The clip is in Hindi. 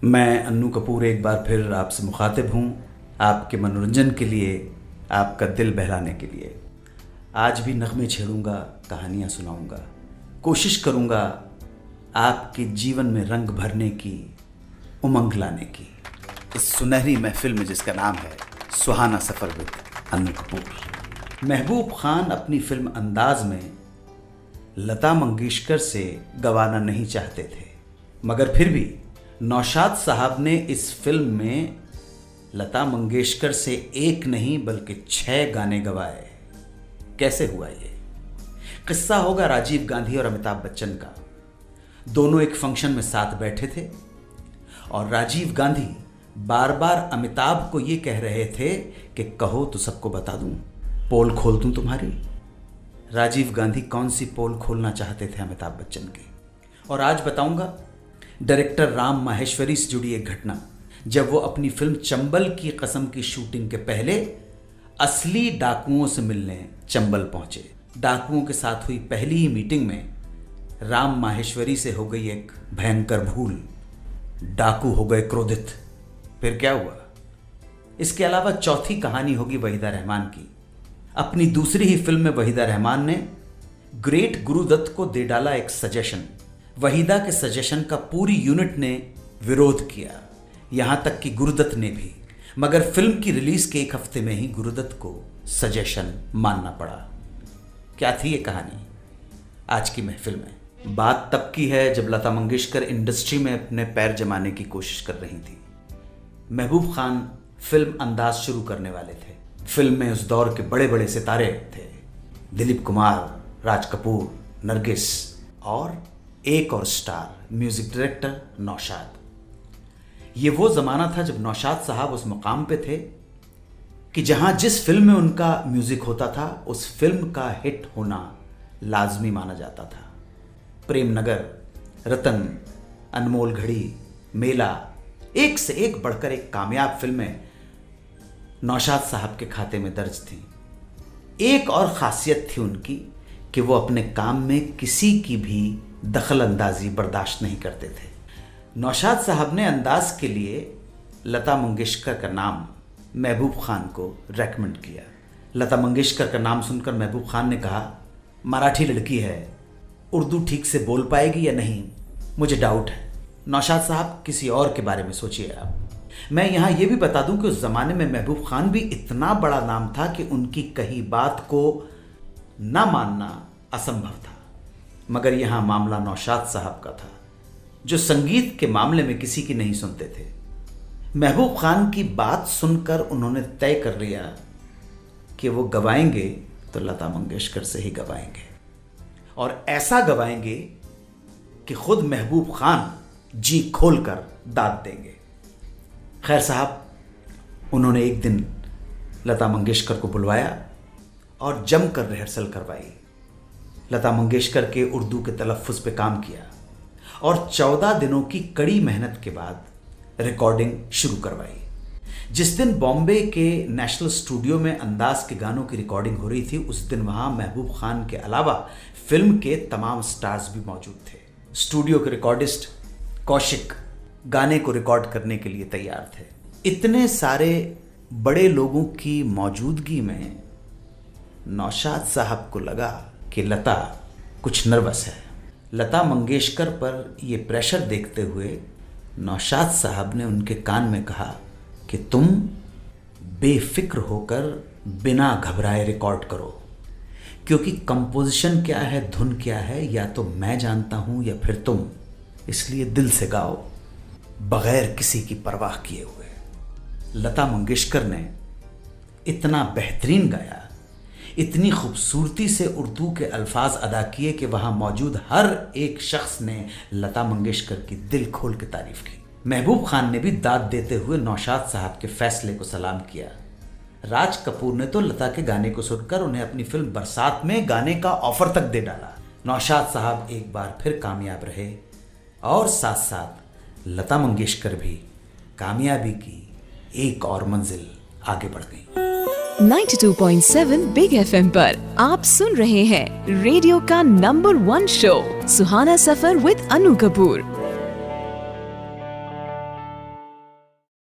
मैं अन्नू कपूर एक बार फिर आपसे मुखातिब हूँ, आपके मनोरंजन के लिए, आपका दिल बहलाने के लिए। आज भी नग़्मे छेड़ूंगा, कहानियाँ सुनाऊंगा, कोशिश करूंगा आपके जीवन में रंग भरने की, उमंग लाने की, इस सुनहरी महफिल में जिसका नाम है सुहाना सफ़र विद अन्नू कपूर। महबूब खान अपनी फिल्म अंदाज में लता मंगेशकर से गवाना नहीं चाहते थे, मगर फिर भी नौशाद साहब ने इस फिल्म में लता मंगेशकर से एक नहीं बल्कि 6 गाने गवाए। कैसे हुआ ये? किस्सा होगा राजीव गांधी और अमिताभ बच्चन का। दोनों एक फंक्शन में साथ बैठे थे और राजीव गांधी बार बार अमिताभ को ये कह रहे थे कि कहो तो सबको बता दूं, पोल खोल दूं तुम्हारी। राजीव गांधी कौन सी पोल खोलना चाहते थे अमिताभ बच्चन की। और आज बताऊंगा डायरेक्टर राम माहेश्वरी से जुड़ी एक घटना, जब वो अपनी फिल्म चंबल की कसम की शूटिंग के पहले असली डाकुओं से मिलने चंबल पहुंचे। डाकुओं के साथ हुई पहली ही मीटिंग में राम माहेश्वरी से हो गई एक भयंकर भूल, डाकू हो गए क्रोधित। फिर क्या हुआ? इसके अलावा चौथी कहानी होगी वहीदा रहमान की। अपनी दूसरी ही फिल्म में वहीदा रहमान ने ग्रेट गुरुदत्त को दे डाला एक सजेशन। वहीदा के सजेशन का पूरी यूनिट ने विरोध किया, यहां तक कि गुरुदत्त ने भी। मगर फिल्म की रिलीज के एक हफ्ते में ही गुरुदत्त को सजेशन मानना पड़ा। क्या थी ये कहानी? आज की महफिल में बात तब की है जब लता मंगेशकर इंडस्ट्री में अपने पैर जमाने की कोशिश कर रही थी। महबूब खान फिल्म अंदाज शुरू करने वाले थे। फिल्म में उस दौर के बड़े बड़े सितारे थे, दिलीप कुमार, राज कपूर, नरगिस और एक और स्टार म्यूजिक डायरेक्टर नौशाद। ये वो ज़माना था जब नौशाद साहब उस मुकाम पे थे कि जहां जिस फिल्म में उनका म्यूजिक होता था उस फिल्म का हिट होना लाजमी माना जाता था। प्रेम नगर, रतन, अनमोल घड़ी, मेला, एक से एक बढ़कर एक कामयाब फिल्में नौशाद साहब के खाते में दर्ज थीं। एक और खासियत थी उनकी कि वो अपने काम में किसी की भी दखल अंदाजी बर्दाश्त नहीं करते थे। नौशाद साहब ने अंदाज के लिए लता मंगेशकर का नाम महबूब खान को रेकमेंड किया। लता मंगेशकर का नाम सुनकर महबूब खान ने कहा, मराठी लड़की है, उर्दू ठीक से बोल पाएगी या नहीं, मुझे डाउट है। नौशाद साहब किसी और के बारे में सोचिए आप। मैं यहाँ ये भी बता दूं कि उस ज़माने में महबूब खान भी इतना बड़ा नाम था कि उनकी कही बात को ना मानना असंभव था। मगर यहाँ मामला नौशाद साहब का था, जो संगीत के मामले में किसी की नहीं सुनते थे। महबूब खान की बात सुनकर उन्होंने तय कर लिया कि वो गवाएंगे तो लता मंगेशकर से ही गवाएंगे, और ऐसा गवाएंगे कि खुद महबूब खान जी खोलकर दाद देंगे। खैर साहब, उन्होंने एक दिन लता मंगेशकर को बुलवाया और जमकर रिहर्सल करवाई। लता मंगेशकर के उर्दू के तलफ़्फ़ुज़ पे काम किया और 14 दिनों की कड़ी मेहनत के बाद रिकॉर्डिंग शुरू करवाई। जिस दिन बॉम्बे के नेशनल स्टूडियो में अंदाज के गानों की रिकॉर्डिंग हो रही थी, उस दिन वहाँ महबूब खान के अलावा फिल्म के तमाम स्टार्स भी मौजूद थे। स्टूडियो के रिकॉर्डिस्ट कौशिक गाने को रिकॉर्ड करने के लिए तैयार थे। इतने सारे बड़े लोगों की मौजूदगी में नौशाद साहब को लगा कि लता कुछ नर्वस है। लता मंगेशकर पर यह प्रेशर देखते हुए नौशाद साहब ने उनके कान में कहा कि तुम बेफिक्र होकर बिना घबराए रिकॉर्ड करो, क्योंकि कंपोजिशन क्या है, धुन क्या है, या तो मैं जानता हूं या फिर तुम, इसलिए दिल से गाओ बगैर किसी की परवाह किए हुए। लता मंगेशकर ने इतना बेहतरीन गाया, इतनी खूबसूरती से उर्दू के अल्फाज अदा किए कि वहाँ मौजूद हर एक शख्स ने लता मंगेशकर की दिल खोल के तारीफ की। महबूब खान ने भी दाद देते हुए नौशाद साहब के फैसले को सलाम किया। राज कपूर ने तो लता के गाने को सुनकर उन्हें अपनी फिल्म बरसात में गाने का ऑफर तक दे डाला। नौशाद साहब एक बार फिर कामयाब रहे और साथ साथ लता मंगेशकर भी कामयाबी की एक और मंजिल आगे बढ़ गई। 92.7 बिग एफएम पर आप सुन रहे हैं रेडियो का number 1 show Suhana suffer with Annu Kapoor.